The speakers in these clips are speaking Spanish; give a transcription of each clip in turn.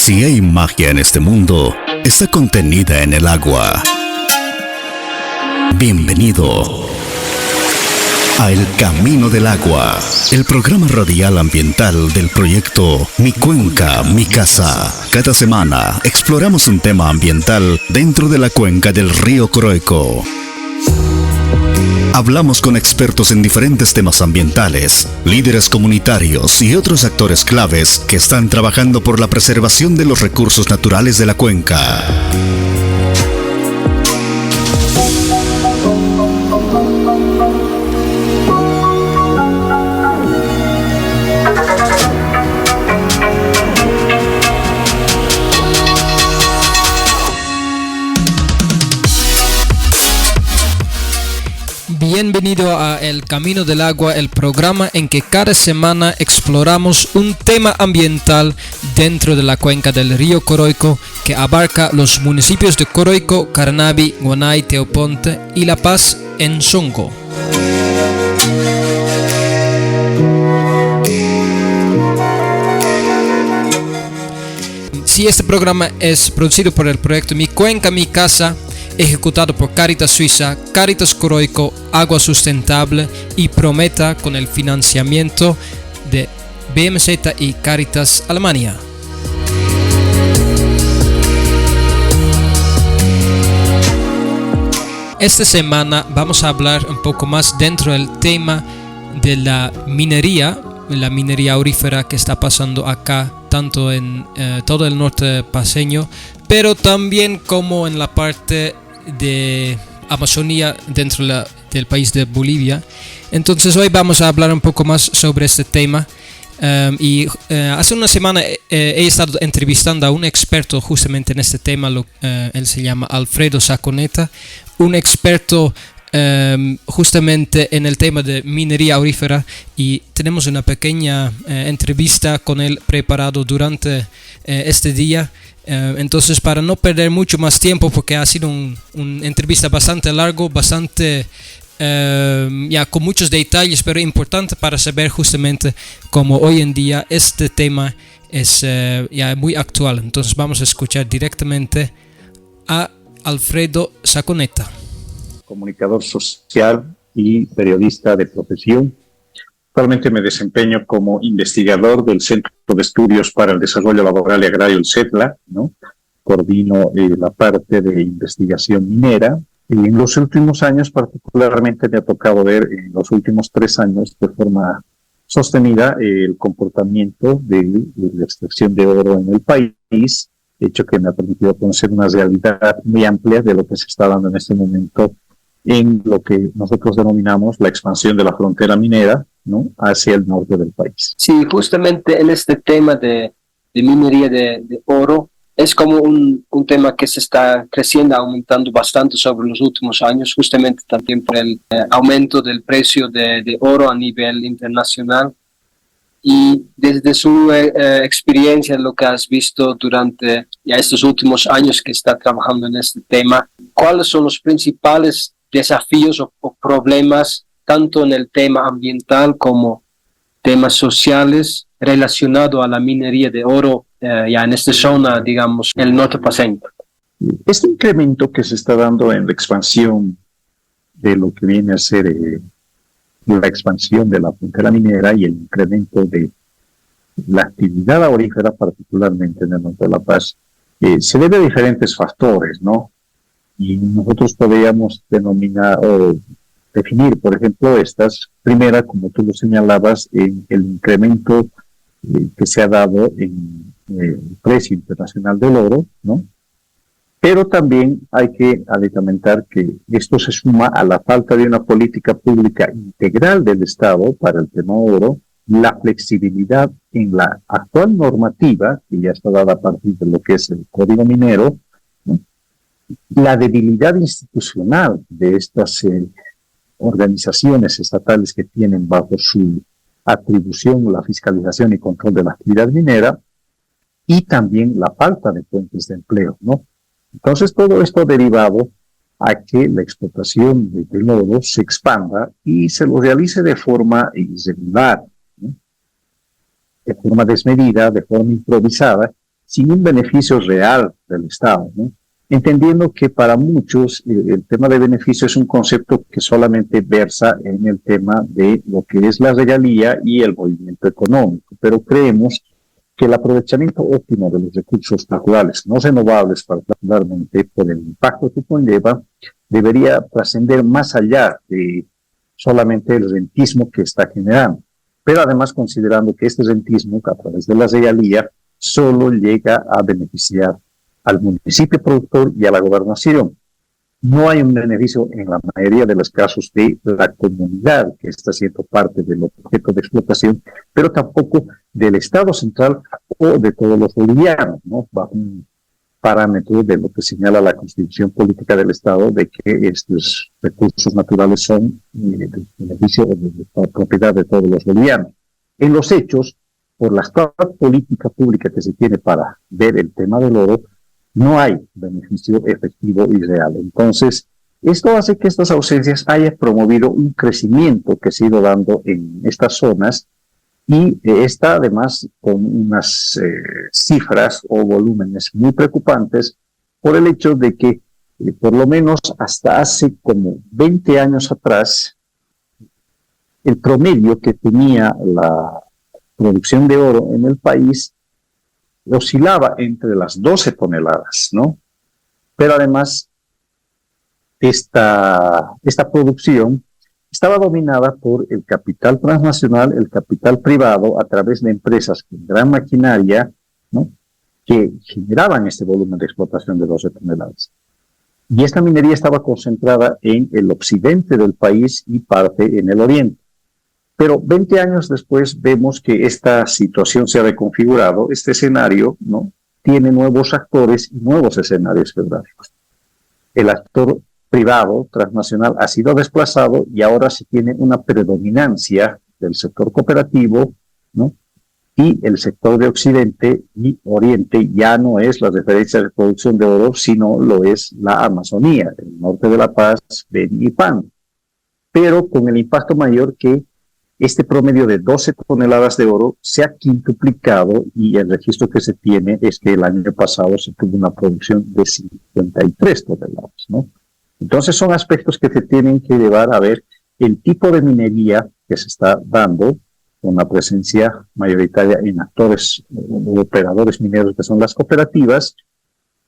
Si hay magia en este mundo, está contenida en el agua. Bienvenido a El Camino del Agua, el programa radial ambiental del proyecto Mi Cuenca, Mi Casa. Cada semana exploramos un tema ambiental dentro de la cuenca del río Coroico. Hablamos con expertos en diferentes temas ambientales, líderes comunitarios y otros actores claves que están trabajando por la preservación de los recursos naturales de la cuenca. Bienvenido a El Camino del Agua, el programa en que cada semana exploramos un tema ambiental dentro de la cuenca del río Coroico que abarca los municipios de Coroico, Carnaby, Guanay, Teoponte y La Paz en Songo. Sí, este programa es producido por el proyecto Mi Cuenca, Mi Casa, ejecutado por Cáritas Suiza, Cáritas Coroico, Agua Sustentable y Prometa con el financiamiento de BMZ y Cáritas Alemania. Esta semana vamos a hablar un poco más dentro del tema de la minería aurífera que está pasando acá, tanto en todo el norte paceño, pero también como en la parte de Amazonía dentro del país de Bolivia. Entonces hoy vamos a hablar un poco más sobre este tema. Hace una semana he estado entrevistando a un experto justamente en este tema. Él se llama Alfredo Saconeta, un experto justamente en el tema de minería aurífera, y tenemos una pequeña entrevista con él preparado durante este día. Entonces, para no perder mucho más tiempo, porque ha sido una entrevista bastante largo, bastante con muchos detalles, pero importante para saber justamente cómo hoy en día este tema es muy actual. Entonces vamos a escuchar directamente a Alfredo Saconeta, comunicador social y periodista de profesión. Actualmente me desempeño como investigador del Centro de Estudios para el Desarrollo Laboral y Agrario, el CEDLA, ¿no? Coordino la parte de investigación minera, y en los últimos años particularmente me ha tocado ver en los últimos 3 años de forma sostenida el comportamiento de la extracción de oro en el país, hecho que me ha permitido conocer una realidad muy amplia de lo que se está dando en este momento en lo que nosotros denominamos la expansión de la frontera minera, ¿no?, hacia el norte del país. Sí, justamente en este tema de minería de oro es como un tema que se está creciendo, aumentando bastante sobre los últimos años, justamente también por el aumento del precio de oro a nivel internacional. Y desde su experiencia, lo que has visto durante estos últimos años que está trabajando en este tema, ¿cuáles son los principales desafíos o problemas, tanto en el tema ambiental como temas sociales relacionados a la minería de oro en esta zona, digamos, el norte paceño? Este incremento que se está dando en la expansión de lo que viene a ser la expansión de la frontera minera y el incremento de la actividad aurífera, particularmente en el norte de La Paz, se debe a diferentes factores, ¿no? Y nosotros podríamos denominar o definir, por ejemplo, estas. Primera, como tú lo señalabas, en el incremento que se ha dado en el precio internacional del oro, ¿no? Pero también hay que adicionar que esto se suma a la falta de una política pública integral del Estado para el tema oro, la flexibilidad en la actual normativa, que ya está dada a partir de lo que es el Código Minero, ¿no?, la debilidad institucional de estas organizaciones estatales que tienen bajo su atribución la fiscalización y control de la actividad minera, y también la falta de fuentes de empleo, ¿no? Entonces, todo esto ha derivado a que la explotación del oro se expanda y se lo realice de forma irregular, ¿no?, de forma desmedida, de forma improvisada, sin un beneficio real del Estado, ¿no? Entendiendo que para muchos el tema de beneficio es un concepto que solamente versa en el tema de lo que es la regalía y el movimiento económico, pero creemos que el aprovechamiento óptimo de los recursos naturales no renovables, particularmente por el impacto que conlleva, debería trascender más allá de solamente el rentismo que está generando, pero además considerando que este rentismo, a través de la regalía, solo llega a beneficiar al municipio productor y a la gobernación. No hay un beneficio en la mayoría de los casos de la comunidad que está siendo parte del objeto de explotación, pero tampoco del Estado central o de todos los bolivianos, ¿no? Bajo un parámetro de lo que señala la Constitución Política del Estado, de que estos recursos naturales son de beneficio o de propiedad de todos los bolivianos. En los hechos, por la actual política pública que se tiene para ver el tema del oro, no hay beneficio efectivo y real. Entonces, esto hace que estas ausencias hayan promovido un crecimiento que se ha ido dando en estas zonas y está además con unas cifras o volúmenes muy preocupantes por el hecho de que por lo menos hasta hace como 20 años atrás el promedio que tenía la producción de oro en el país oscilaba entre las 12 toneladas, ¿no? Pero además, esta producción estaba dominada por el capital transnacional, el capital privado, a través de empresas con gran maquinaria, ¿no? Que generaban este volumen de explotación de 12 toneladas. Y esta minería estaba concentrada en el occidente del país y parte en el oriente. Pero 20 años después vemos que esta situación se ha reconfigurado, este escenario, ¿no? Tiene nuevos actores y nuevos escenarios geográficos. El actor privado transnacional ha sido desplazado y ahora se tiene una predominancia del sector cooperativo, ¿no? Y el sector de Occidente y Oriente ya no es la referencia de producción de oro, sino lo es la Amazonía, el norte de La Paz, Beni y Pan. Pero con el impacto mayor que este promedio de 12 toneladas de oro se ha quintuplicado y el registro que se tiene es que el año pasado se tuvo una producción de 53 toneladas, ¿no? Entonces son aspectos que se tienen que llevar a ver el tipo de minería que se está dando con la presencia mayoritaria en actores o operadores mineros que son las cooperativas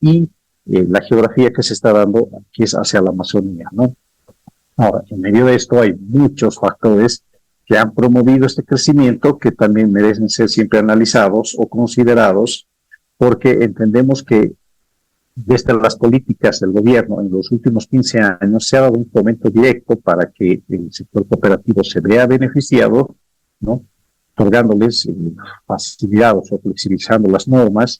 y la geografía que se está dando que es hacia la Amazonía, ¿no? Ahora, en medio de esto hay muchos factores que han promovido este crecimiento que también merecen ser siempre analizados o considerados porque entendemos que desde las políticas del gobierno en los últimos 15 años se ha dado un fomento directo para que el sector cooperativo se vea beneficiado, ¿no? Otorgándoles facilidades o flexibilizando las normas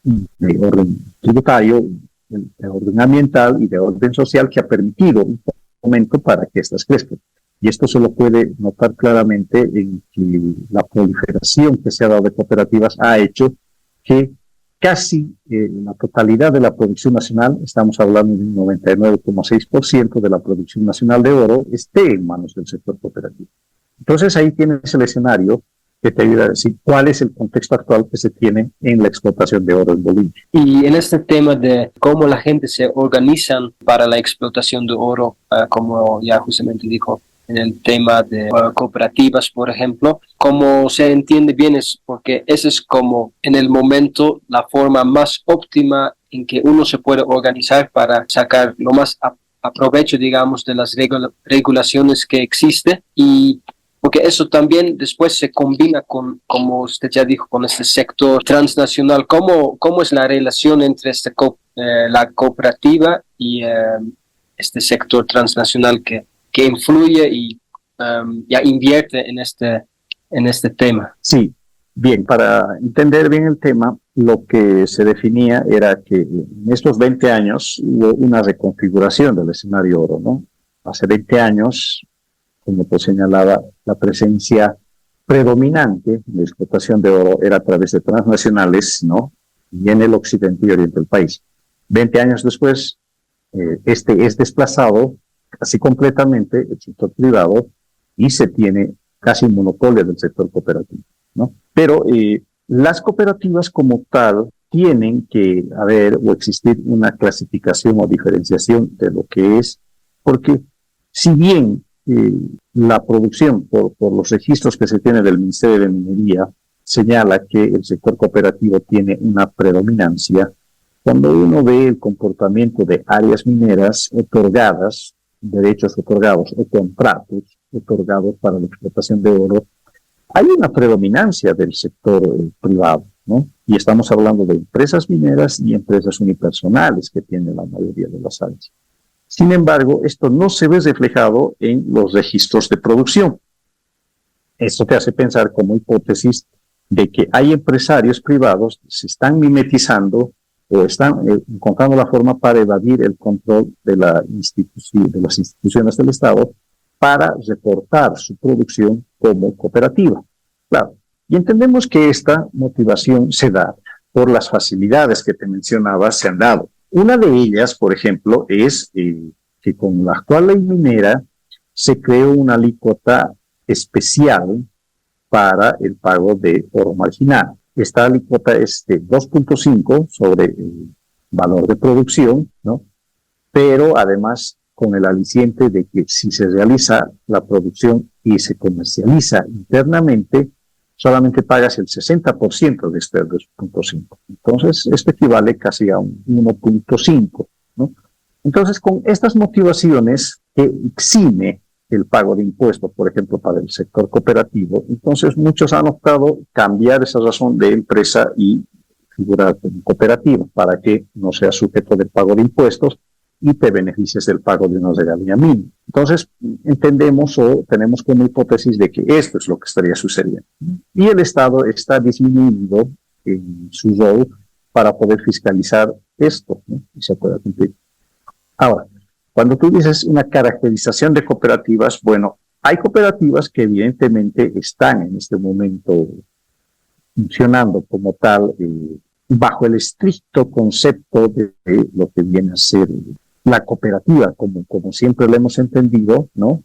de orden tributario, de orden ambiental y de orden social que ha permitido un fomento para que estas crezcan. Y esto se lo puede notar claramente en que la proliferación que se ha dado de cooperativas ha hecho que casi la totalidad de la producción nacional, estamos hablando de un 99,6% de la producción nacional de oro, esté en manos del sector cooperativo. Entonces ahí tienes el escenario que te ayuda a decir cuál es el contexto actual que se tiene en la explotación de oro en Bolivia. Y en este tema de cómo la gente se organiza para la explotación de oro, como ya justamente dijo, en el tema de cooperativas, por ejemplo, como se entiende bien es porque esa es como en el momento la forma más óptima en que uno se puede organizar para sacar lo más a provecho, digamos, de las regulaciones que existen y porque eso también después se combina con, como usted ya dijo, con este sector transnacional. ¿Cómo es la relación entre la cooperativa y este sector transnacional que influye y ya invierte en este tema? Sí, bien, para entender bien el tema, lo que se definía era que en estos 20 años hubo una reconfiguración del escenario oro, ¿no? Hace 20 años, como te señalaba, la presencia predominante de explotación de oro era a través de transnacionales, ¿no? Y en el occidente y oriente del país. 20 años después, este es desplazado casi completamente el sector privado y se tiene casi un monopolio del sector cooperativo, ¿no? Pero las cooperativas como tal tienen que haber o existir una clasificación o diferenciación de lo que es, porque si bien la producción, por los registros que se tiene del Ministerio de Minería, señala que el sector cooperativo tiene una predominancia, cuando uno ve el comportamiento de áreas mineras otorgadas, derechos otorgados o contratos otorgados para la explotación de oro, hay una predominancia del sector privado, ¿no? Y estamos hablando de empresas mineras y empresas unipersonales que tienen la mayoría de las áreas. Sin embargo, esto no se ve reflejado en los registros de producción. Esto te hace pensar como hipótesis de que hay empresarios privados que se están mimetizando o están encontrando la forma para evadir el control de las instituciones del Estado para reportar su producción como cooperativa. Claro, y entendemos que esta motivación se da por las facilidades que te mencionaba, se han dado. Una de ellas, por ejemplo, es que con la actual ley minera se creó una alícuota especial para el pago de oro marginal. Esta alícuota es de 2.5 sobre el valor de producción, ¿no? Pero además con el aliciente de que si se realiza la producción y se comercializa internamente, solamente pagas el 60% de este 2.5. Entonces, esto equivale casi a un 1.5, ¿no? Entonces, con estas motivaciones que exime el pago de impuestos, por ejemplo, para el sector cooperativo, entonces muchos han optado cambiar esa razón de empresa y figurar como cooperativa para que no sea sujeto del pago de impuestos y te beneficies del pago de una regalía mínima. Entonces, entendemos o tenemos como hipótesis de que esto es lo que estaría sucediendo. Y el Estado está disminuyendo en su rol para poder fiscalizar esto, ¿no? Y se pueda cumplir. Ahora, cuando tú dices una caracterización de cooperativas, bueno, hay cooperativas que evidentemente están en este momento funcionando como tal bajo el estricto concepto de lo que viene a ser la cooperativa, como siempre lo hemos entendido, ¿no?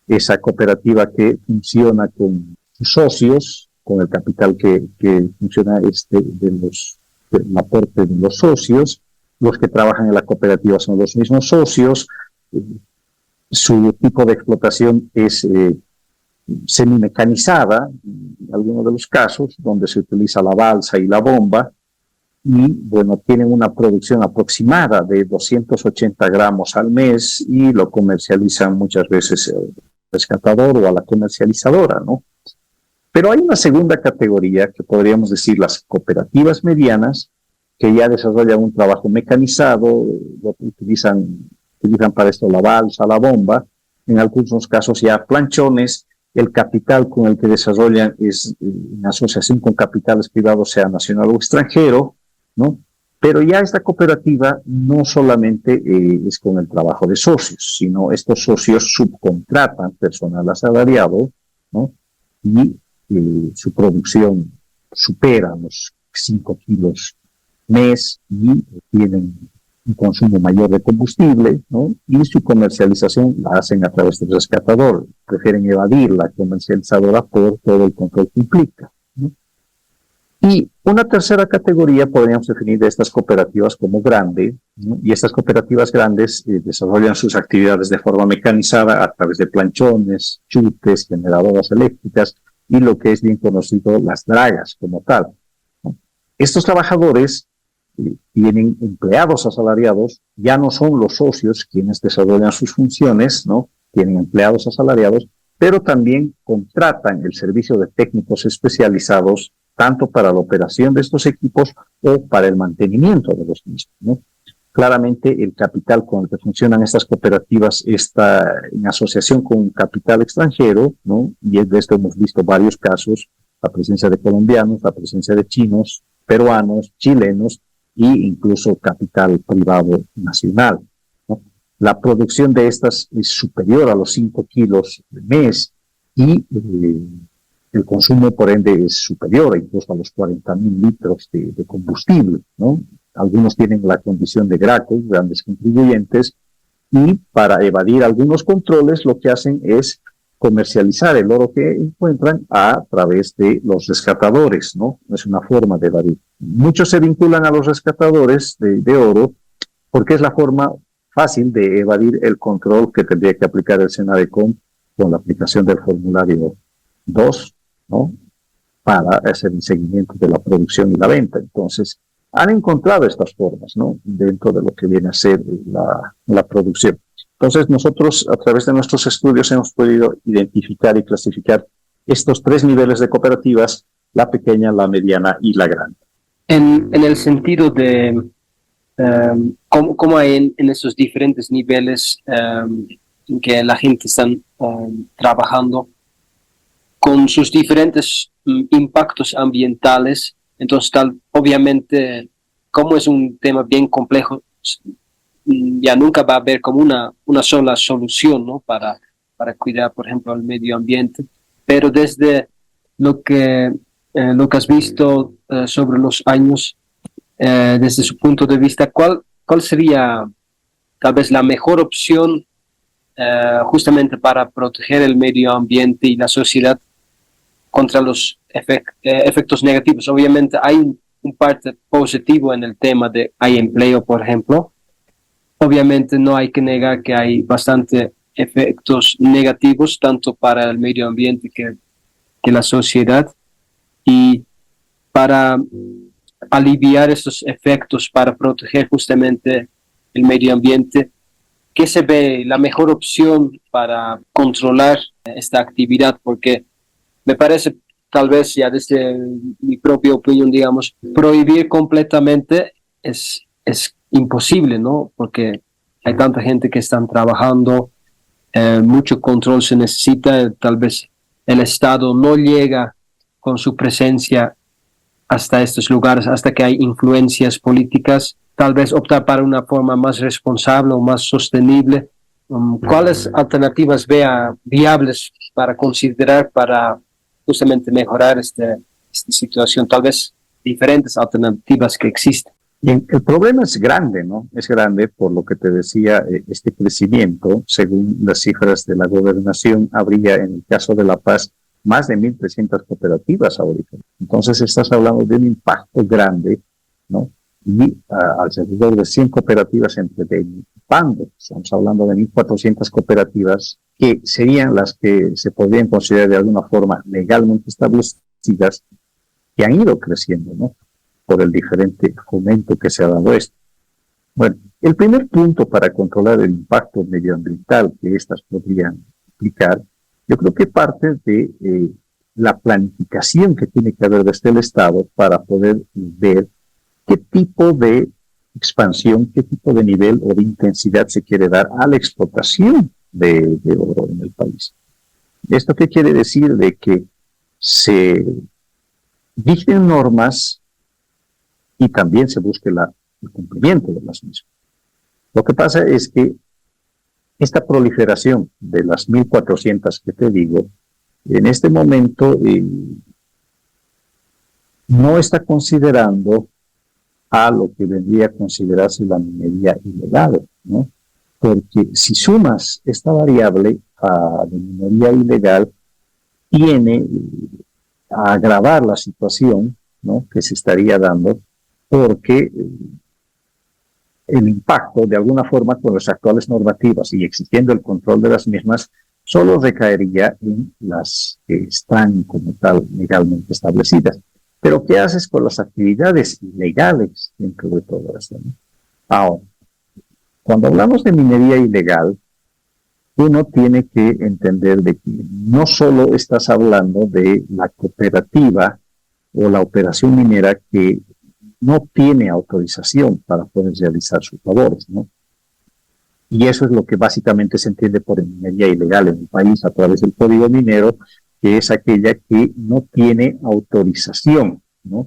Esa cooperativa que funciona con sus socios, con el capital que funciona del aporte de los socios. Los que trabajan en la cooperativa son los mismos socios. Su tipo de explotación es semimecanizada, en algunos de los casos, donde se utiliza la balsa y la bomba. Y, bueno, tienen una producción aproximada de 280 gramos al mes y lo comercializan muchas veces al rescatador o a la comercializadora, ¿no? Pero hay una segunda categoría que podríamos decir las cooperativas medianas, que ya desarrollan un trabajo mecanizado, utilizan para esto la balsa, la bomba, en algunos casos ya planchones. El capital con el que desarrollan es en asociación con capitales privados, sea nacional o extranjero, ¿no? Pero ya esta cooperativa no solamente es con el trabajo de socios, sino estos socios subcontratan personal asalariado, ¿no? Y su producción supera los 5 kilos mes y tienen un consumo mayor de combustible, ¿no? Y su comercialización la hacen a través del rescatador. Prefieren evadir la comercializadora por todo el control que implica, ¿no? Y una tercera categoría podríamos definir de estas cooperativas como grande, ¿no? Y estas cooperativas grandes desarrollan sus actividades de forma mecanizada a través de planchones, chutes, generadoras eléctricas y lo que es bien conocido, las dragas como tal, ¿no? Estos trabajadores tienen empleados asalariados, ya no son los socios quienes desarrollan sus funciones, ¿no? Tienen empleados asalariados, pero también contratan el servicio de técnicos especializados tanto para la operación de estos equipos o para el mantenimiento de los mismos, ¿no? Claramente el capital con el que funcionan estas cooperativas está en asociación con un capital extranjero, ¿no? Y de esto hemos visto varios casos, la presencia de colombianos, la presencia de chinos, peruanos, chilenos e incluso capital privado nacional, ¿no? La producción de estas es superior a los 5 kilos al mes y el consumo, por ende, es superior incluso a los 40.000 litros de combustible, ¿no? Algunos tienen la condición de GRACO, grandes contribuyentes, y para evadir algunos controles lo que hacen es comercializar el oro que encuentran a través de los rescatadores, ¿no? Es una forma de evadir. Muchos se vinculan a los rescatadores de oro porque es la forma fácil de evadir el control que tendría que aplicar el SENADECOM con la aplicación del formulario 2, ¿no? Para hacer el seguimiento de la producción y la venta. Entonces, han encontrado estas formas, ¿no? Dentro de lo que viene a ser la producción. Entonces, nosotros, a través de nuestros estudios, hemos podido identificar y clasificar estos 3 niveles de cooperativas: la pequeña, la mediana y la grande. En el sentido de cómo hay en esos diferentes niveles en que la gente está trabajando con sus diferentes impactos ambientales. Entonces, obviamente, como es un tema bien complejo, ya nunca va a haber como una sola solución, ¿no? para cuidar, por ejemplo, el medio ambiente. Pero desde lo que has visto sobre los años, desde su punto de vista, ¿cuál sería tal vez la mejor opción justamente para proteger el medio ambiente y la sociedad contra los efectos negativos? Obviamente hay un parte positivo en el tema de hay empleo, por ejemplo. Obviamente no hay que negar que hay bastante efectos negativos tanto para el medio ambiente que la sociedad, y para aliviar estos efectos, para proteger justamente el medio ambiente, ¿qué se ve la mejor opción para controlar esta actividad? Porque me parece, tal vez ya desde mi propia opinión, digamos, prohibir completamente es imposible, ¿no? Porque hay tanta gente que están trabajando, mucho control se necesita, tal vez el Estado no llega con su presencia hasta estos lugares, hasta que hay influencias políticas, tal vez optar para una forma más responsable o más sostenible. ¿Cuáles alternativas vea viables para considerar para justamente mejorar esta situación? Tal vez diferentes alternativas que existen. Bien, el problema es grande, ¿no? Es grande por lo que te decía, este crecimiento. Según las cifras de la gobernación, habría en el caso de La Paz más de 1.300 cooperativas ahorita. Entonces estás hablando de un impacto grande, ¿no? Y alrededor de 100 cooperativas participando. Estamos hablando de 1.400 cooperativas que serían las que se podrían considerar de alguna forma legalmente establecidas, que han ido creciendo, ¿no? Por el diferente fomento que se ha dado esto. Bueno, el primer punto para controlar el impacto medioambiental que estas podrían implicar, yo creo que parte de la planificación que tiene que haber desde el Estado para poder ver qué tipo de expansión, qué tipo de nivel o de intensidad se quiere dar a la explotación de oro en el país. ¿Esto qué quiere decir? De que se dicten normas y también se busque el cumplimiento de las mismas. Lo que pasa es que esta proliferación de las 1.400 que te digo, en este momento no está considerando a lo que vendría a considerarse la minería ilegal, ¿no? Porque si sumas esta variable a la minería ilegal, tiene a agravar la situación, ¿no?, que se estaría dando, porque el impacto, de alguna forma, con las actuales normativas y exigiendo el control de las mismas, solo recaería en las que están como tal legalmente establecidas. Pero ¿qué haces con las actividades ilegales dentro de todo esto, ¿no? Ahora, cuando hablamos de minería ilegal, uno tiene que entender de que no solo estás hablando de la cooperativa o la operación minera que no tiene autorización para poder realizar sus labores, ¿no? Y eso es lo que básicamente se entiende por minería ilegal en el país a través del Código Minero, que es aquella que no tiene autorización, ¿no?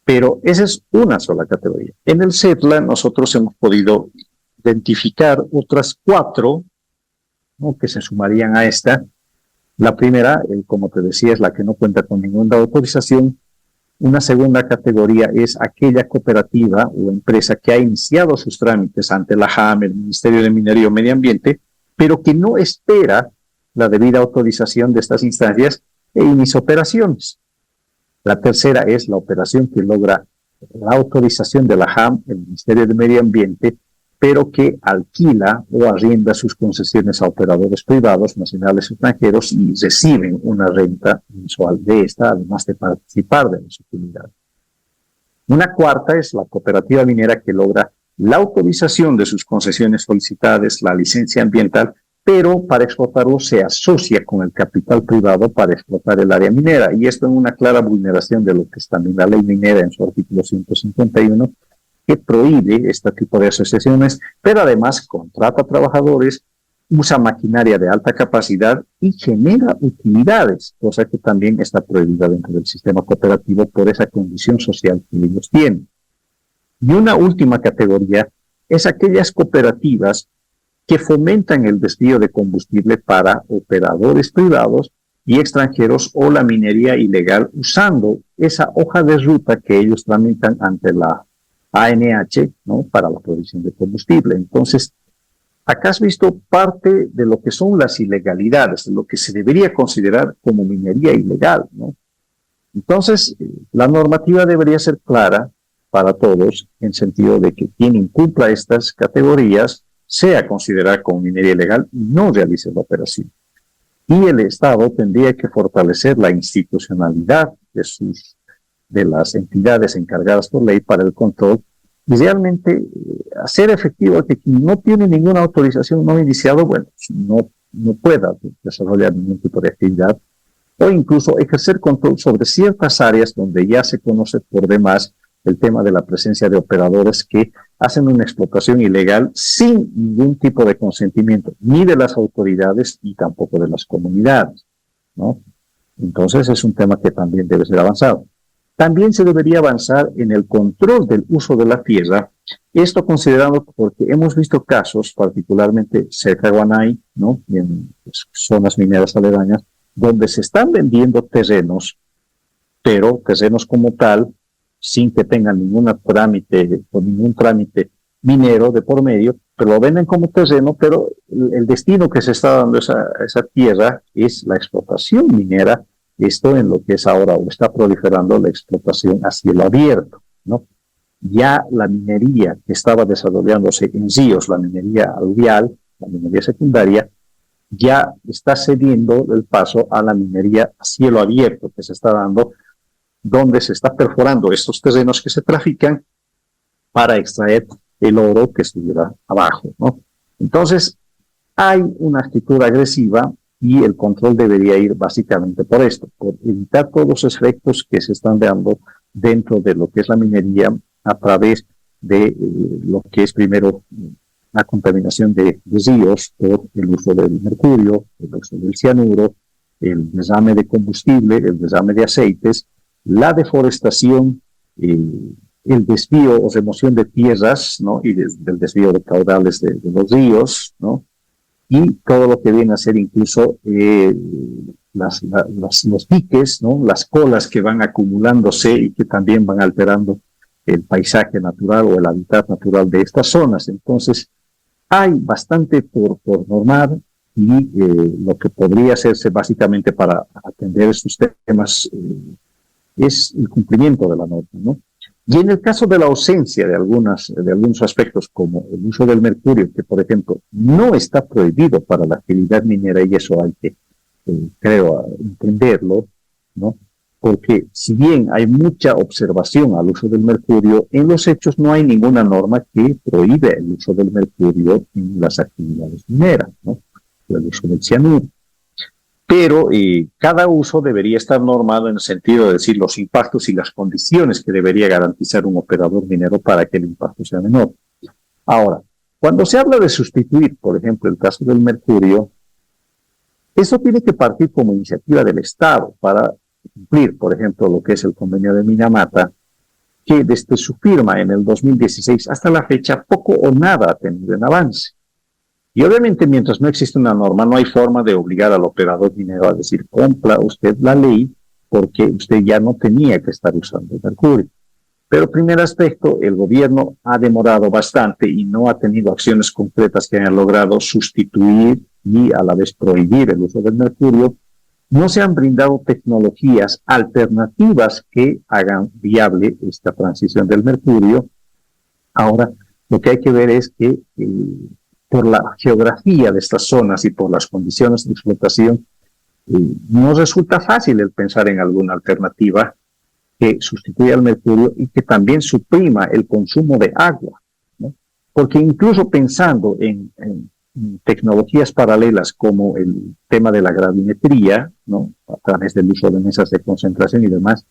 Pero esa es una sola categoría. En el CETLA nosotros hemos podido identificar otras 4, ¿no?, que se sumarían a esta. La primera, como te decía, es la que no cuenta con ninguna autorización. Una segunda categoría es aquella cooperativa o empresa que ha iniciado sus trámites ante la JAM, el Ministerio de Minería y Medio Ambiente, pero que no espera la debida autorización de estas instancias e inicia operaciones. La tercera es la operación que logra la autorización de la JAM, el Ministerio de Medio Ambiente, pero que alquila o arrienda sus concesiones a operadores privados, nacionales o extranjeros, y reciben una renta mensual de esta, además de participar de las utilidades. Una cuarta es la cooperativa minera, que logra la autorización de sus concesiones solicitadas, la licencia ambiental, pero para explotarlo se asocia con el capital privado para explotar el área minera, y esto en una clara vulneración de lo que es también la ley minera en su artículo 151, que prohíbe este tipo de asociaciones, pero además contrata trabajadores, usa maquinaria de alta capacidad y genera utilidades, cosa que también está prohibida dentro del sistema cooperativo por esa condición social que ellos tienen. Y una última categoría es aquellas cooperativas que fomentan el desvío de combustible para operadores privados y extranjeros o la minería ilegal, usando esa hoja de ruta que ellos tramitan ante la ANH, ¿no?, para la provisión de combustible. Entonces, acá has visto parte de lo que son las ilegalidades, de lo que se debería considerar como minería ilegal, ¿no? Entonces, la normativa debería ser clara para todos, en sentido de que quien incumpla estas categorías sea considerada como minería ilegal y no realice la operación. Y el Estado tendría que fortalecer la institucionalidad de las entidades encargadas por ley para el control y realmente hacer efectivo que quien no tiene ninguna autorización no iniciado, bueno, no pueda desarrollar ningún tipo de actividad, o incluso ejercer control sobre ciertas áreas donde ya se conoce por demás el tema de la presencia de operadores que hacen una explotación ilegal sin ningún tipo de consentimiento, ni de las autoridades y tampoco de las comunidades, ¿no? Entonces es un tema que también debe ser avanzado. También se debería avanzar en el control del uso de la tierra, esto considerando porque hemos visto casos, particularmente cerca de Guanay, ¿no?, y en zonas mineras aledañas, donde se están vendiendo terrenos, pero terrenos como tal, sin que tengan ningún trámite minero de por medio, pero lo venden como terreno, pero el destino que se está dando a esa tierra es la explotación minera, esto en lo que es ahora, o está proliferando la explotación a cielo abierto, ¿no? Ya la minería que estaba desarrollándose en ríos, la minería aluvial, la minería secundaria, ya está cediendo el paso a la minería a cielo abierto que se está dando, donde se está perforando estos terrenos que se trafican para extraer el oro que estuviera abajo, ¿no? Entonces, hay una actitud agresiva y el control debería ir básicamente por esto, por evitar todos los efectos que se están dando dentro de lo que es la minería a través de lo que es primero la contaminación de ríos por el uso del mercurio, el uso del cianuro, el derrame de combustible, el derrame de aceites, la deforestación, el desvío o remoción de tierras, ¿no?, y del desvío de caudales de los ríos, ¿no?, y todo lo que viene a ser incluso los diques, ¿no?, las colas que van acumulándose y que también van alterando el paisaje natural o el hábitat natural de estas zonas. Entonces, hay bastante por normar y lo que podría hacerse básicamente para atender estos temas es el cumplimiento de la norma, ¿no? Y en el caso de la ausencia de algunos aspectos, como el uso del mercurio, que por ejemplo no está prohibido para la actividad minera, y eso hay que, creo, entenderlo, ¿no? Porque si bien hay mucha observación al uso del mercurio, en los hechos no hay ninguna norma que prohíbe el uso del mercurio en las actividades mineras, ¿no?, el uso del cianuro. Pero cada uso debería estar normado en el sentido de decir los impactos y las condiciones que debería garantizar un operador minero para que el impacto sea menor. Ahora, cuando se habla de sustituir, por ejemplo, el caso del mercurio, eso tiene que partir como iniciativa del Estado para cumplir, por ejemplo, lo que es el convenio de Minamata, que desde su firma en el 2016 hasta la fecha poco o nada ha tenido en avance. Y obviamente mientras no existe una norma, no hay forma de obligar al operador minero a decir, cumpla usted la ley, porque usted ya no tenía que estar usando el mercurio. Pero primer aspecto, el gobierno ha demorado bastante y no ha tenido acciones concretas que hayan logrado sustituir y a la vez prohibir el uso del mercurio. No se han brindado tecnologías alternativas que hagan viable esta transición del mercurio. Ahora, lo que hay que ver es que por la geografía de estas zonas y por las condiciones de explotación, no resulta fácil el pensar en alguna alternativa que sustituya al mercurio y que también suprima el consumo de agua, ¿no? Porque incluso pensando en tecnologías paralelas como el tema de la gravimetría, ¿no? A través del uso de mesas de concentración y demás,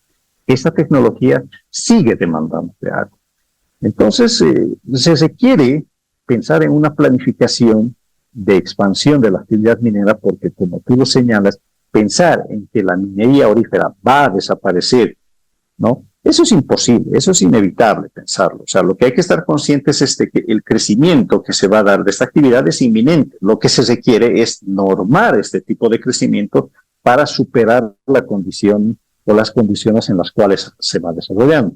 esta tecnología sigue demandando de agua. Entonces, se requiere pensar en una planificación de expansión de la actividad minera, porque como tú lo señalas, pensar en que la minería aurífera va a desaparecer, ¿no? Eso es imposible, eso es inevitable pensarlo. O sea, lo que hay que estar conscientes es de que el crecimiento que se va a dar de esta actividad es inminente. Lo que se requiere es normar este tipo de crecimiento para superar la condición o las condiciones en las cuales se va desarrollando.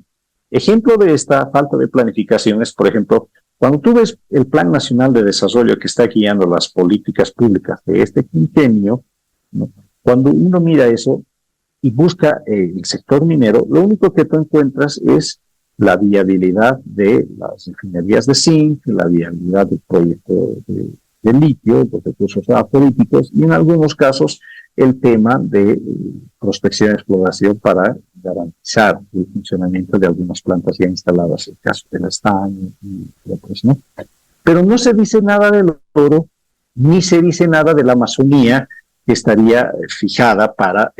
Ejemplo de esta falta de planificación es, por ejemplo, cuando tú ves el Plan Nacional de Desarrollo que está guiando las políticas públicas de este quinquenio, ¿no? Cuando uno mira eso y busca el sector minero, lo único que tú encuentras es la viabilidad de las refinerías de zinc, la viabilidad del proyecto de litio, los recursos apolíticos y en algunos casos el tema de prospección y exploración para garantizar el funcionamiento de algunas plantas ya instaladas, el caso de la estaño y otros, ¿no? Pero no se dice nada del oro, ni se dice nada de la Amazonía, que estaría fijada para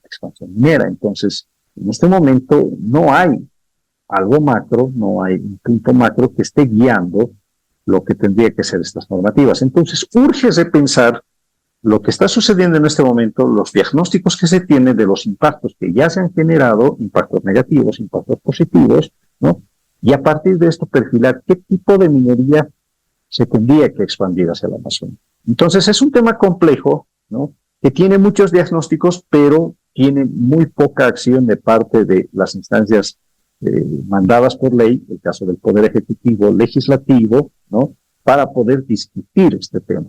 expansión minera. Entonces, en este momento no hay algo macro, no hay un punto macro que esté guiando lo que tendría que ser estas normativas. Entonces, urge repensar lo que está sucediendo en este momento, los diagnósticos que se tienen de los impactos que ya se han generado, impactos negativos, impactos positivos, ¿no? Y a partir de esto perfilar qué tipo de minería se tendría que expandir hacia la Amazonia. Entonces, es un tema complejo, ¿no? Que tiene muchos diagnósticos, pero tiene muy poca acción de parte de las instancias mandadas por ley, el caso del Poder Ejecutivo, Legislativo, ¿no? Para poder discutir este tema.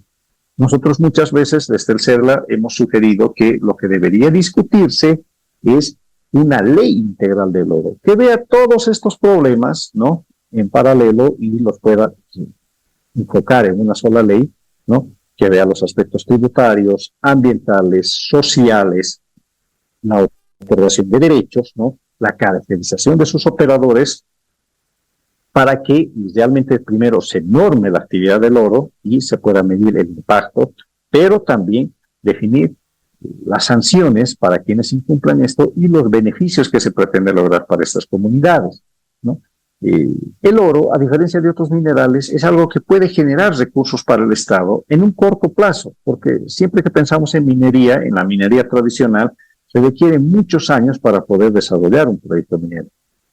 Nosotros muchas veces desde el CERLA hemos sugerido que lo que debería discutirse es una ley integral del oro, que vea todos estos problemas, ¿no? En paralelo y los pueda enfocar en una sola ley, ¿no? Que vea los aspectos tributarios, ambientales, sociales, la otorgación de derechos, ¿no? La caracterización de sus operadores, para que realmente primero se norme la actividad del oro y se pueda medir el impacto, pero también definir las sanciones para quienes incumplan esto y los beneficios que se pretende lograr para estas comunidades, ¿no? El oro, a diferencia de otros minerales, es algo que puede generar recursos para el Estado en un corto plazo, porque siempre que pensamos en minería, en la minería tradicional, se requieren muchos años para poder desarrollar un proyecto minero.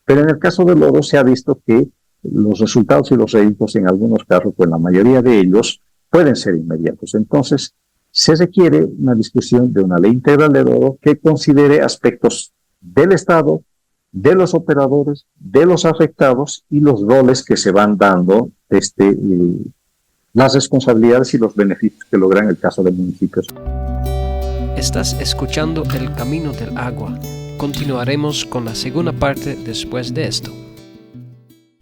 Pero en el caso del oro se ha visto que los resultados y los réditos, en algunos casos, pues la mayoría de ellos, pueden ser inmediatos. Entonces, se requiere una discusión de una ley integral del oro que considere aspectos del Estado, de los operadores, de los afectados y los roles que se van dando desde las responsabilidades y los beneficios que logran el caso de municipios. Estás escuchando El Camino del Agua. Continuaremos con la segunda parte después de esto.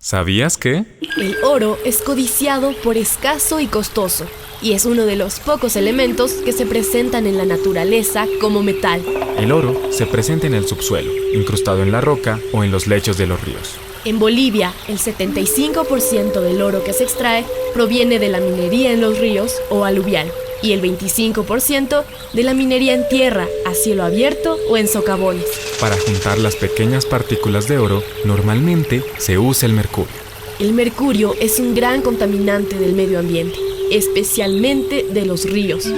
¿Sabías que? El oro es codiciado por escaso y costoso, y es uno de los pocos elementos que se presentan en la naturaleza como metal. El oro se presenta en el subsuelo, incrustado en la roca o en los lechos de los ríos. En Bolivia, el 75% del oro que se extrae proviene de la minería en los ríos o aluvial, y el 25% de la minería en tierra, a cielo abierto o en socavones. Para juntar las pequeñas partículas de oro, normalmente se usa el mercurio. El mercurio es un gran contaminante del medio ambiente, especialmente de los ríos.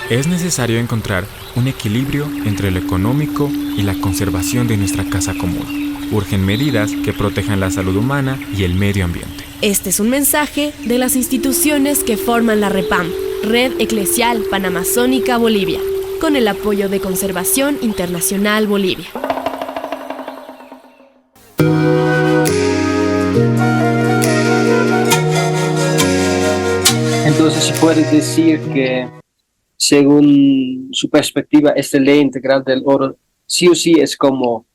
Es necesario encontrar un equilibrio entre lo económico y la conservación de nuestra casa común. Urgen medidas que protejan la salud humana y el medio ambiente. Este es un mensaje de las instituciones que forman la REPAM, Red Eclesial Panamazónica Bolivia, con el apoyo de Conservación Internacional Bolivia. Entonces se puede decir que, según su perspectiva, esta ley integral del oro sí o sí es como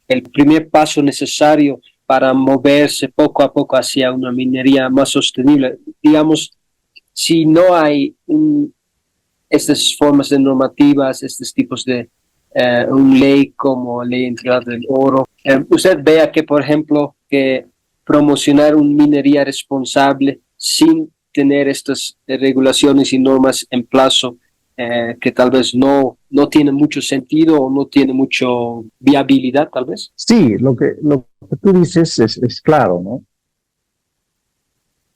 el primer paso necesario para moverse poco a poco hacia una minería más sostenible. Digamos, si no hay estas formas de normativas, estos tipos de una ley como ley integral del oro, usted vea que, por ejemplo, que promocionar una minería responsable sin tener estas regulaciones y normas en plazo que tal vez no tiene mucho sentido o no tiene mucha viabilidad, tal vez. Sí, lo que tú dices es claro, ¿no?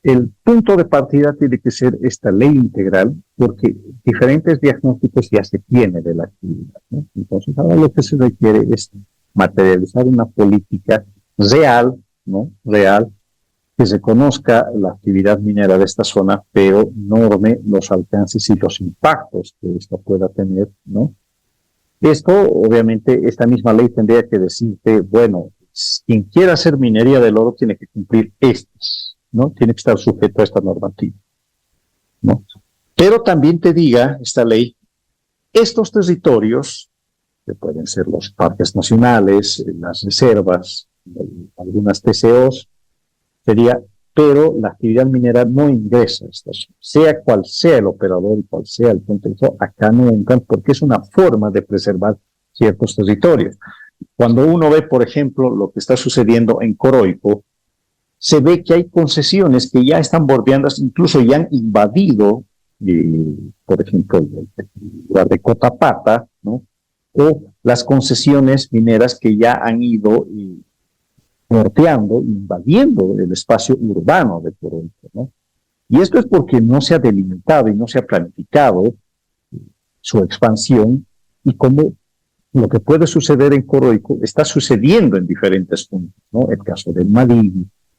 El punto de partida tiene que ser esta ley integral, porque diferentes diagnósticos ya se tiene de la actividad, ¿no? Entonces, ahora lo que se requiere es materializar una política real, ¿no? Real, que se conozca la actividad minera de esta zona, pero norme los alcances y los impactos que esta pueda tener, ¿no? Esto, obviamente, esta misma ley tendría que decirte, bueno, quien quiera hacer minería del oro tiene que cumplir estas, ¿no? Tiene que estar sujeto a esta normativa, ¿no? Pero también te diga esta ley, estos territorios, que pueden ser los parques nacionales, las reservas, algunas TCOs, sería, pero la actividad minera no ingresa a esta zona. Sea cual sea el operador y cual sea el contexto, acá no entran porque es una forma de preservar ciertos territorios. Cuando uno ve, por ejemplo, lo que está sucediendo en Coroico, se ve que hay concesiones que ya están bordeando, incluso ya han invadido, por ejemplo, el lugar de Cotapata, ¿no? O las concesiones mineras que ya han ido norteando, invadiendo el espacio urbano de Coroico, ¿no? Y esto es porque no se ha delimitado y no se ha planificado su expansión, y como lo que puede suceder en Coroico está sucediendo en diferentes puntos, ¿no? El caso del Madrid,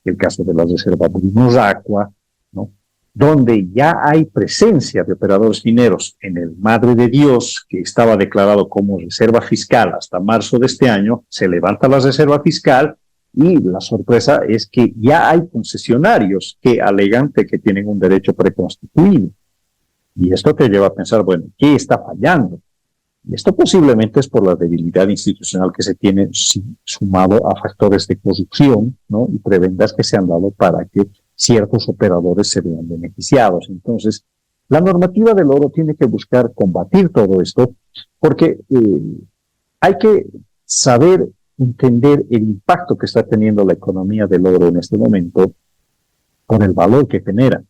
el caso de la reserva Burino-Racua, ¿no? Donde ya hay presencia de operadores mineros en el Madre de Dios, que estaba declarado como reserva fiscal hasta marzo de este año, se levanta la reserva fiscal y la sorpresa es que ya hay concesionarios que alegan que tienen un derecho preconstituido. Y esto te lleva a pensar, bueno, ¿qué está fallando? Y esto posiblemente es por la debilidad institucional que se tiene sumado a factores de corrupción, ¿no? Y prebendas que se han dado para que ciertos operadores se vean beneficiados. Entonces, la normativa del oro tiene que buscar combatir todo esto, porque hay que saber entender el impacto que está teniendo la economía del oro en este momento por el valor que genera.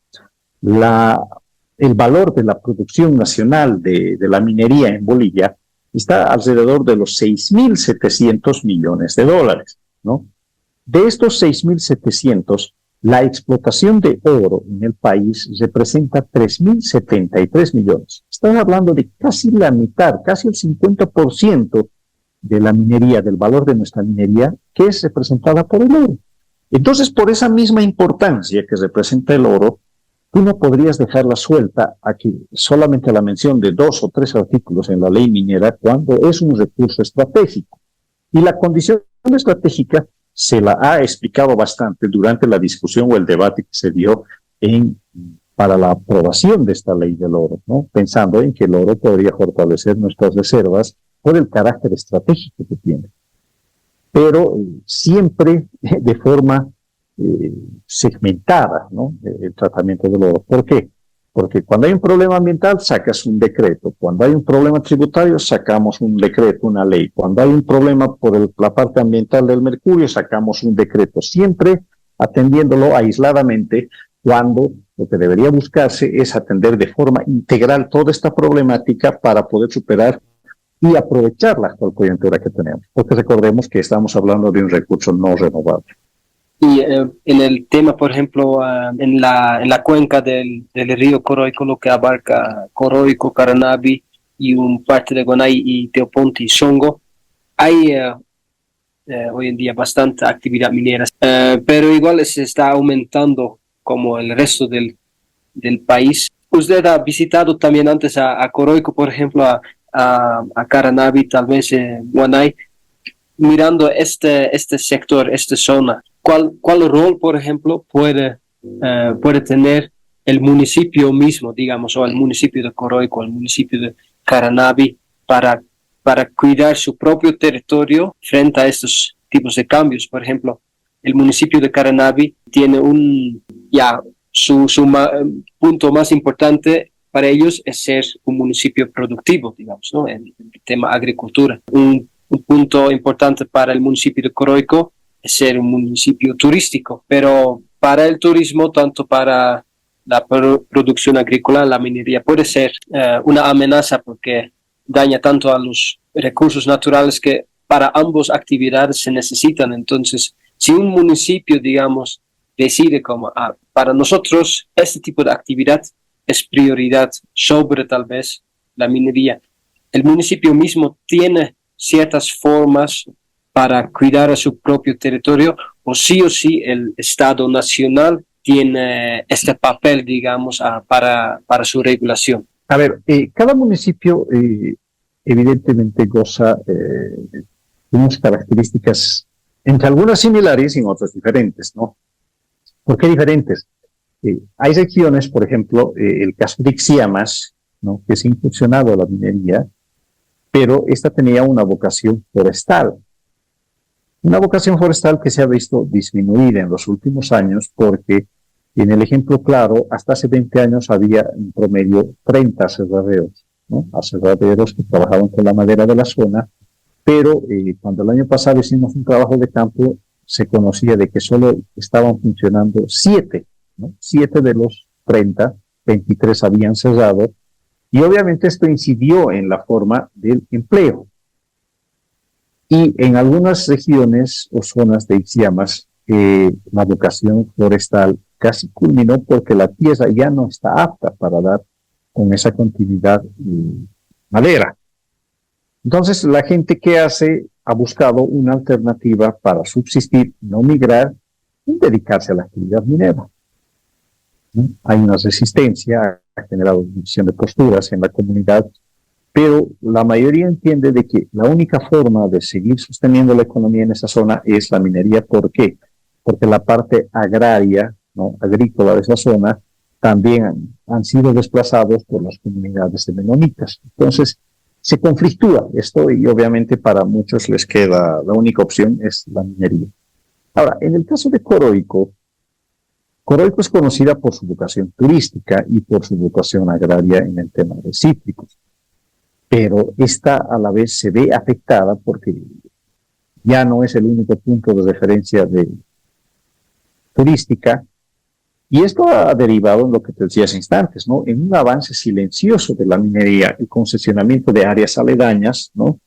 El valor de la producción nacional de la minería en Bolivia está alrededor de los 6.700 millones de dólares, ¿no? De estos 6.700, la explotación de oro en el país representa 3.073 millones. Estamos hablando de casi la mitad, casi el 50% de la minería, del valor de nuestra minería, que es representada por el oro. Entonces, por esa misma importancia que representa el oro, tú no podrías dejarla suelta aquí solamente la mención de 2 o 3 artículos en la ley minera cuando es un recurso estratégico. Y la condición estratégica se la ha explicado bastante durante la discusión o el debate que se dio para la aprobación de esta ley del oro, ¿no? Pensando en que el oro podría fortalecer nuestras reservas por el carácter estratégico que tiene. Pero siempre de forma segmentada, ¿no? El tratamiento del oro. ¿Por qué? Porque cuando hay un problema ambiental sacas un decreto, cuando hay un problema tributario sacamos un decreto, una ley, cuando hay un problema por la parte ambiental del mercurio sacamos un decreto, siempre atendiéndolo aisladamente, cuando lo que debería buscarse es atender de forma integral toda esta problemática para poder superar y aprovechar la actual coyuntura que tenemos, porque recordemos que estamos hablando de un recurso no renovable. Y en el tema, por ejemplo, en la cuenca del río Coroico, lo que abarca Coroico, Caranavi y un parte de Guanay y Teoponte y Songo, hay hoy en día bastante actividad minera, pero igual se está aumentando como el resto del país. Usted ha visitado también antes a Coroico, por ejemplo, a Caranavi, tal vez Guanay. mirando este sector, esta zona, ¿cuál rol, por ejemplo, puede tener el municipio mismo, digamos, o el municipio de Coroico, el municipio de Caranavi, para cuidar su propio territorio frente a estos tipos de cambios? Por ejemplo, el municipio de Caranavi tiene su punto más importante para ellos es ser un municipio productivo, digamos, ¿no? En el tema agricultura. Un punto importante para el municipio de Coroico es ser un municipio turístico, pero para el turismo, tanto para la producción agrícola, la minería puede ser una amenaza porque daña tanto a los recursos naturales que para ambas actividades se necesitan. Entonces, si un municipio, digamos, decide como, para nosotros este tipo de actividad es prioridad sobre tal vez la minería, el municipio mismo tiene ciertas formas para cuidar a su propio territorio, o sí el Estado nacional tiene este papel, digamos, para su regulación. A ver, cada municipio evidentemente goza de unas características, entre algunas similares y en otras diferentes, ¿no? ¿Por qué diferentes? Hay regiones, por ejemplo, el caso de Ixiamas, ¿no?, que se ha incursionado a la minería, pero esta tenía una vocación forestal. Una vocación forestal que se ha visto disminuida en los últimos años porque, en el ejemplo claro, hasta hace 20 años había en promedio 30 aserraderos, ¿no? Aserraderos que trabajaban con la madera de la zona, pero cuando el año pasado hicimos un trabajo de campo, se conocía de que solo estaban funcionando 7, ¿no? 7 de los 30, 23 habían cerrado, y obviamente esto incidió en la forma del empleo. Y en algunas regiones o zonas de Ixiamas, la vocación forestal casi culminó porque la tierra ya no está apta para dar con esa continuidad madera. Entonces, la gente que ha buscado una alternativa para subsistir, no migrar, y dedicarse a la actividad minera. ¿No? Hay una resistencia, ha generado división de posturas en la comunidad, pero la mayoría entiende de que la única forma de seguir sosteniendo la economía en esa zona es la minería. ¿Por qué? Porque la parte agraria, ¿no?, agrícola de esa zona también han sido desplazados por las comunidades de menonitas. Entonces, se conflictúa esto y obviamente para muchos les queda la única opción es la minería. Ahora, en el caso de Coroico es conocida por su vocación turística y por su vocación agraria en el tema de cítricos, pero esta a la vez se ve afectada porque ya no es el único punto de referencia turística, y esto ha derivado en lo que te decía hace instantes, ¿no?, en un avance silencioso de la minería, el concesionamiento de áreas aledañas, ¿no?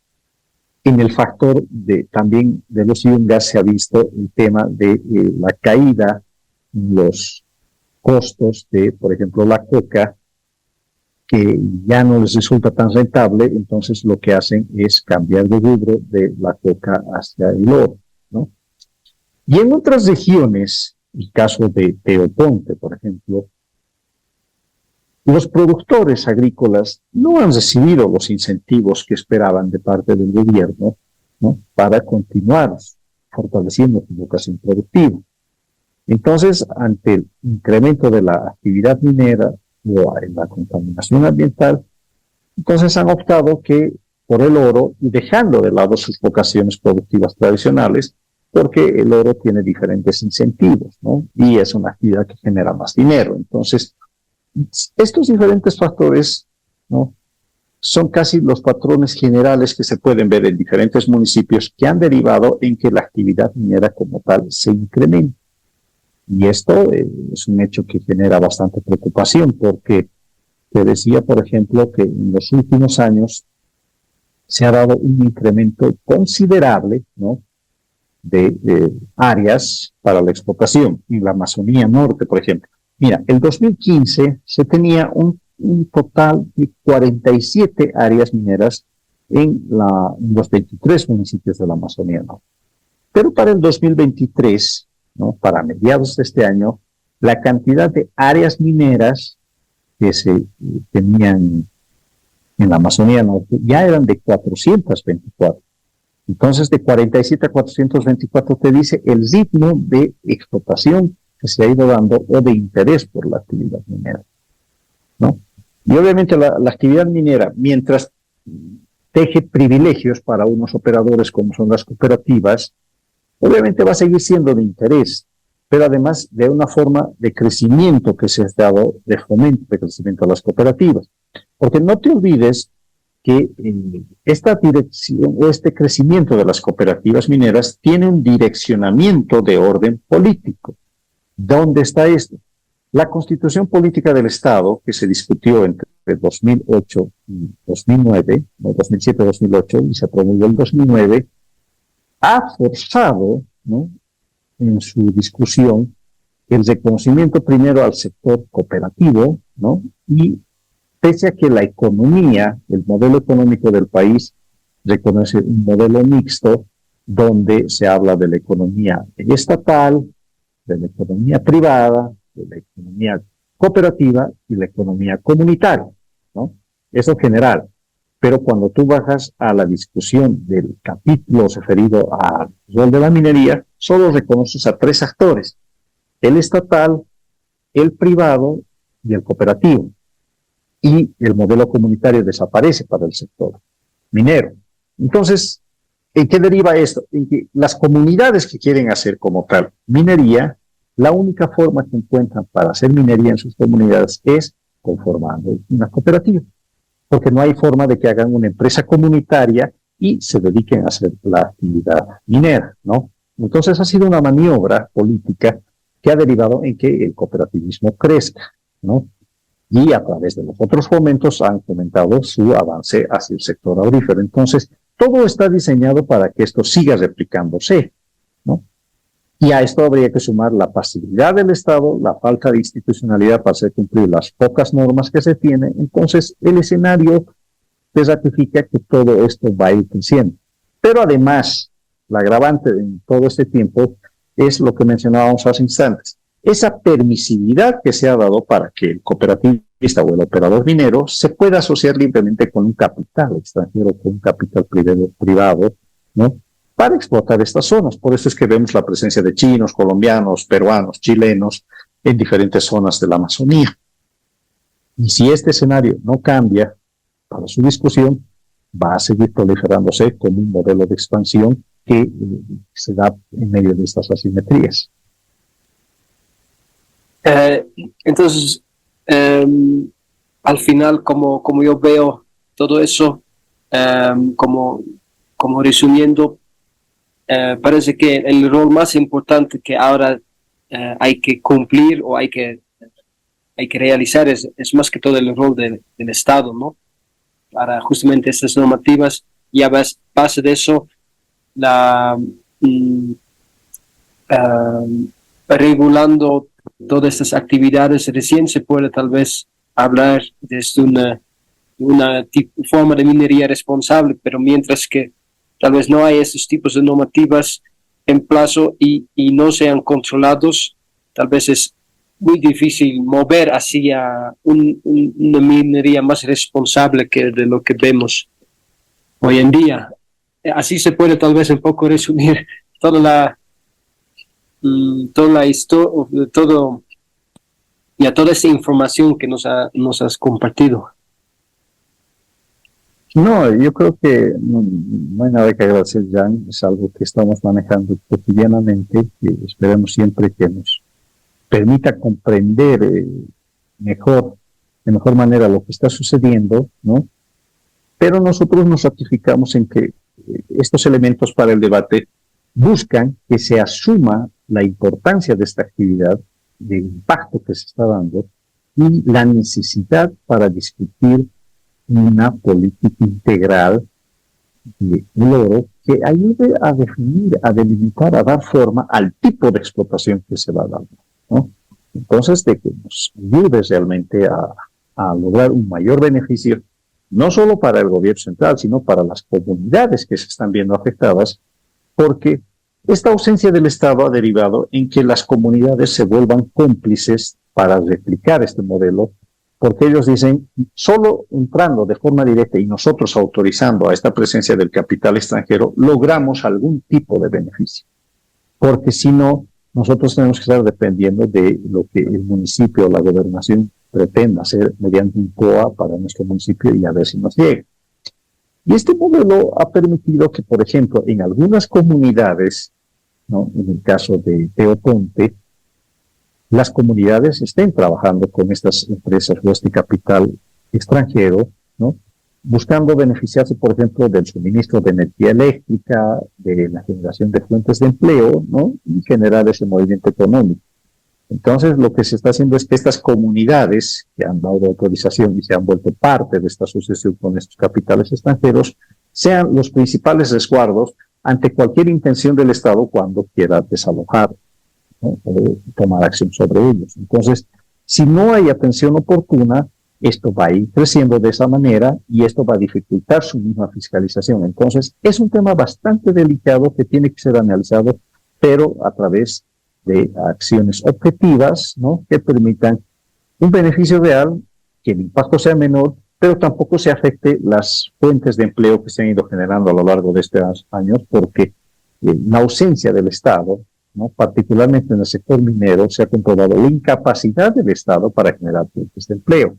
En el factor también de los yungas se ha visto el tema de la caída en los costos de, por ejemplo, la coca, que ya no les resulta tan rentable, entonces lo que hacen es cambiar de rubro de la coca hacia el oro, ¿no? Y en otras regiones, el caso de Teoponte, por ejemplo, los productores agrícolas no han recibido los incentivos que esperaban de parte del gobierno, ¿no?, para continuar fortaleciendo su vocación productiva. Entonces, ante el incremento de la actividad minera o en la contaminación ambiental, entonces han optado por el oro y dejando de lado sus vocaciones productivas tradicionales, porque el oro tiene diferentes incentivos, ¿no?, y es una actividad que genera más dinero. Entonces, estos diferentes factores, ¿no?, son casi los patrones generales que se pueden ver en diferentes municipios que han derivado en que la actividad minera como tal se incremente. Y esto es un hecho que genera bastante preocupación, porque te decía, por ejemplo, que en los últimos años se ha dado un incremento considerable, ¿no?, de áreas para la explotación. En la Amazonía Norte, por ejemplo. Mira, el 2015 se tenía un total de 47 áreas mineras en los 23 municipios de la Amazonía Norte. Pero para el 2023, ¿no?, para mediados de este año, la cantidad de áreas mineras que se tenían en la Amazonía Norte ya eran de 424. Entonces, de 47 a 424 te dice el ritmo de explotación que se ha ido dando o de interés por la actividad minera, ¿no? Y obviamente la actividad minera, mientras teje privilegios para unos operadores como son las cooperativas, obviamente va a seguir siendo de interés, pero además de una forma de crecimiento que se ha dado, de fomento de crecimiento a las cooperativas. Porque no te olvides que esta dirección o este crecimiento de las cooperativas mineras tiene un direccionamiento de orden político. ¿Dónde está esto? La Constitución Política del Estado, que se discutió entre 2008 y 2009, no 2007-2008, y se promulgó en 2009, ha forzado, ¿no?, en su discusión el reconocimiento primero al sector cooperativo, ¿no?, y pese a que la economía, el modelo económico del país reconoce un modelo mixto donde se habla de la economía estatal, de la economía privada, de la economía cooperativa y la economía comunitaria, ¿no? Eso general. Pero cuando tú bajas a la discusión del capítulo referido al rol de la minería, solo reconoces a 3 actores: el estatal, el privado y el cooperativo. Y el modelo comunitario desaparece para el sector minero. Entonces, ¿en qué deriva esto? En que las comunidades que quieren hacer como tal minería, la única forma que encuentran para hacer minería en sus comunidades es conformando una cooperativa, porque no hay forma de que hagan una empresa comunitaria y se dediquen a hacer la actividad minera, ¿no? Entonces ha sido una maniobra política que ha derivado en que el cooperativismo crezca, ¿no? Y a través de los otros fomentos han fomentado su avance hacia el sector aurífero. Entonces, todo está diseñado para que esto siga replicándose, ¿no? Y a esto habría que sumar la pasividad del Estado, la falta de institucionalidad para hacer cumplir las pocas normas que se tienen. Entonces, el escenario te ratifica que todo esto va a ir creciendo. Pero además, la agravante en todo este tiempo es lo que mencionábamos hace instantes. Esa permisividad que se ha dado para que el cooperativista o el operador minero se pueda asociar libremente con un capital extranjero, con un capital privado, ¿no?, para explotar estas zonas. Por eso es que vemos la presencia de chinos, colombianos, peruanos, chilenos en diferentes zonas de la Amazonía. Y si este escenario no cambia para su discusión, va a seguir proliferándose como un modelo de expansión que se da en medio de estas asimetrías. Entonces, al final, como yo veo todo eso, como resumiendo, parece que el rol más importante que ahora hay que cumplir o hay que realizar es más que todo el rol del Estado, ¿no? Para justamente estas normativas, y a base de eso, regulando todas estas actividades, recién se puede tal vez hablar desde una forma de minería responsable, pero mientras que tal vez no hay estos tipos de normativas en plazo y no sean controlados, tal vez es muy difícil mover hacia una minería más responsable que de lo que vemos hoy en día. Así se puede tal vez un poco resumir toda la historia, toda esa información que nos has compartido. No, yo creo que no hay nada que agradecer, Jan. Es algo que estamos manejando cotidianamente, que esperemos siempre que nos permita comprender de mejor manera lo que está sucediendo, ¿no? Pero nosotros nos ratificamos en que estos elementos para el debate buscan que se asuma la importancia de esta actividad, del impacto que se está dando y la necesidad para discutir una política integral del oro que ayude a definir, a delimitar, a dar forma al tipo de explotación que se va a dar, ¿no? Entonces, de que nos ayude realmente a lograr un mayor beneficio, no solo para el gobierno central, sino para las comunidades que se están viendo afectadas, porque esta ausencia del Estado ha derivado en que las comunidades se vuelvan cómplices para replicar este modelo, porque ellos dicen, solo entrando de forma directa y nosotros autorizando a esta presencia del capital extranjero, logramos algún tipo de beneficio. Porque si no, nosotros tenemos que estar dependiendo de lo que el municipio o la gobernación pretenda hacer mediante un COA para nuestro municipio y a ver si nos llega. Y este modelo ha permitido que, por ejemplo, en algunas comunidades, ¿no?, en el caso de Teotonte, las comunidades estén trabajando con estas empresas o este capital extranjero, ¿no?, buscando beneficiarse, por ejemplo, del suministro de energía eléctrica, de la generación de fuentes de empleo, ¿no?, y generar ese movimiento económico. Entonces, lo que se está haciendo es que estas comunidades que han dado autorización y se han vuelto parte de esta asociación con estos capitales extranjeros sean los principales resguardos ante cualquier intención del Estado cuando quiera desalojar, ¿no?, o tomar acción sobre ellos. Entonces, si no hay atención oportuna, esto va a ir creciendo de esa manera y esto va a dificultar su misma fiscalización. Entonces, es un tema bastante delicado que tiene que ser analizado, pero a través de acciones objetivas, ¿no?, que permitan un beneficio real, que el impacto sea menor, pero tampoco se afecte las fuentes de empleo que se han ido generando a lo largo de estos años, porque la ausencia del Estado, ¿no?, particularmente en el sector minero, se ha comprobado la incapacidad del Estado para generar fuentes de empleo.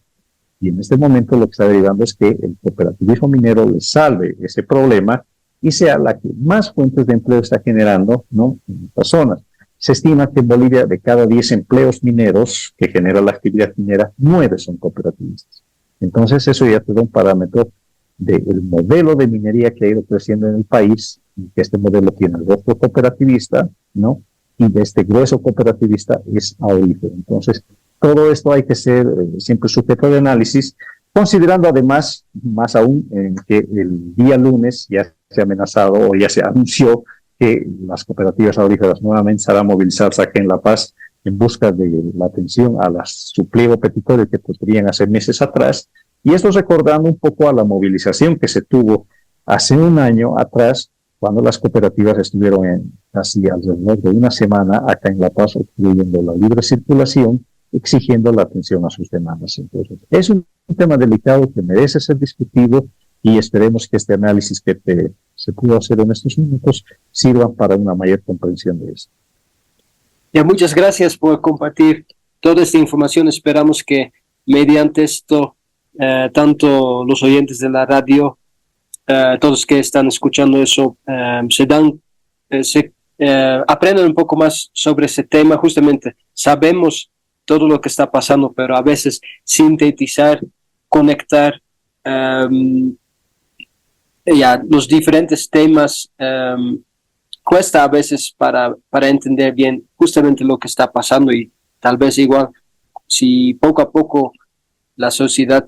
Y en este momento lo que está derivando es que el cooperativismo minero le salve ese problema y sea la que más fuentes de empleo está generando, ¿no?, en estas zonas. Se estima que en Bolivia, de cada 10 empleos mineros que genera la actividad minera, 9 son cooperativistas. Entonces, eso ya te da un parámetro del modelo de minería que ha ido creciendo en el país, y que este modelo tiene el rostro cooperativista, ¿no?, y de este grueso cooperativista es aurífero. Entonces, todo esto hay que ser siempre sujeto de análisis, considerando además, más aún, que el día lunes ya se ha amenazado o ya se anunció que las cooperativas auríferas nuevamente se harán movilizarse aquí en La Paz en busca de la atención a su pliego petitorio que podrían hacer meses atrás, y esto recordando un poco a la movilización que se tuvo hace un año atrás, cuando las cooperativas estuvieron en casi alrededor de una semana acá en La Paz obstruyendo la libre circulación, exigiendo la atención a sus demandas. Entonces, es un tema delicado que merece ser discutido y esperemos que este análisis que se pudo hacer en estos minutos sirva para una mayor comprensión de esto. Ya, muchas gracias por compartir toda esta información. Esperamos que mediante esto, tanto los oyentes de la radio, todos que están escuchando eso, aprendan un poco más sobre ese tema. Justamente sabemos todo lo que está pasando, pero a veces sintetizar, conectar los diferentes temas cuesta a veces para entender bien justamente lo que está pasando, y tal vez igual si poco a poco la sociedad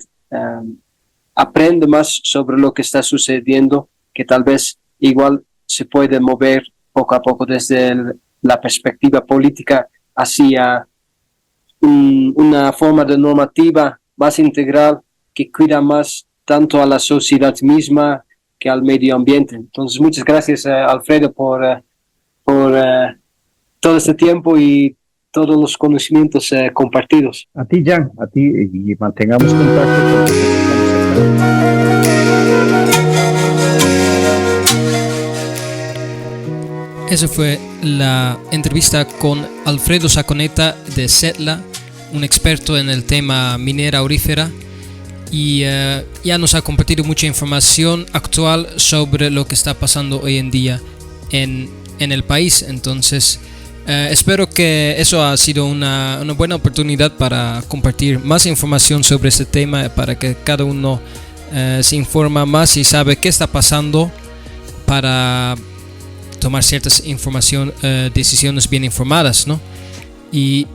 aprende más sobre lo que está sucediendo, que tal vez igual se puede mover poco a poco desde la perspectiva política hacia una forma de normativa más integral que cuida más tanto a la sociedad misma que al medio ambiente. Entonces, muchas gracias, Alfredo, por todo este tiempo y todos los conocimientos compartidos. A ti, Jan, a ti, y mantengamos contacto. Esa fue la entrevista con Alfredo Saconeta de CETLA, un experto en el tema minera aurífera, y ya nos ha compartido mucha información actual sobre lo que está pasando hoy en día en el país. Entonces, espero que eso ha sido una buena oportunidad para compartir más información sobre este tema, para que cada uno se informa más y sabe qué está pasando para tomar ciertas decisiones bien informadas, ¿no? Y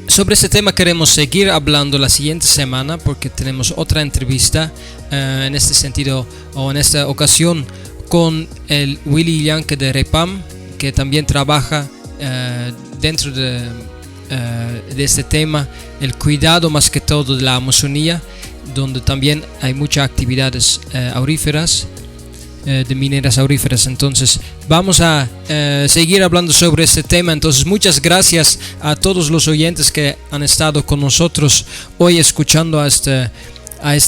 sobre este tema queremos seguir hablando la siguiente semana, porque tenemos otra entrevista en este sentido, o en esta ocasión, con el Willy Llanque de Repam, que también trabaja dentro de este tema, el cuidado más que todo de la Amazonía, donde también hay muchas actividades auríferas. de mineras auríferas. Entonces vamos a seguir hablando sobre este tema. Entonces muchas gracias a todos los oyentes que han estado con nosotros hoy escuchando a esta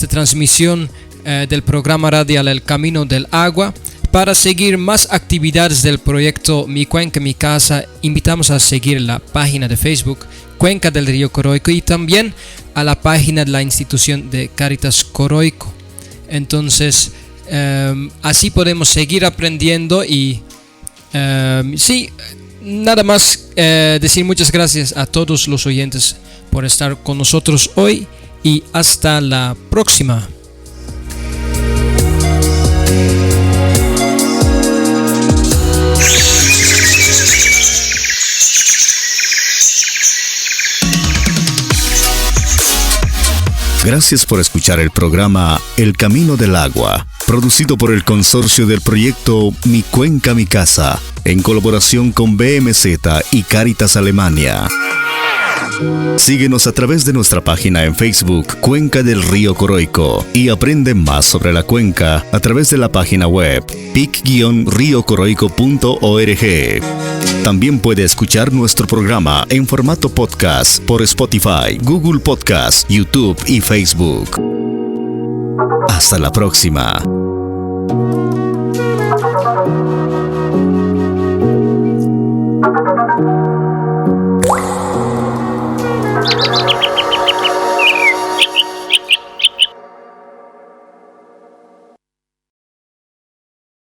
transmisión del programa radial El Camino del Agua. Para seguir más actividades del proyecto Mi Cuenca, Mi Casa, invitamos a seguir la página de Facebook Cuenca del Río Coroico y también a la página de la institución de Cáritas Coroico. Entonces, así podemos seguir aprendiendo y nada más decir muchas gracias a todos los oyentes por estar con nosotros hoy y hasta la próxima. Gracias por escuchar el programa El Camino del Agua, producido por el consorcio del proyecto Mi Cuenca, Mi Casa, en colaboración con BMZ y Cáritas Alemania. Síguenos a través de nuestra página en Facebook Cuenca del Río Coroico y aprende más sobre la cuenca a través de la página web pic-riocoroico.org. También puede escuchar nuestro programa en formato podcast por Spotify, Google Podcast, YouTube y Facebook. Hasta la próxima.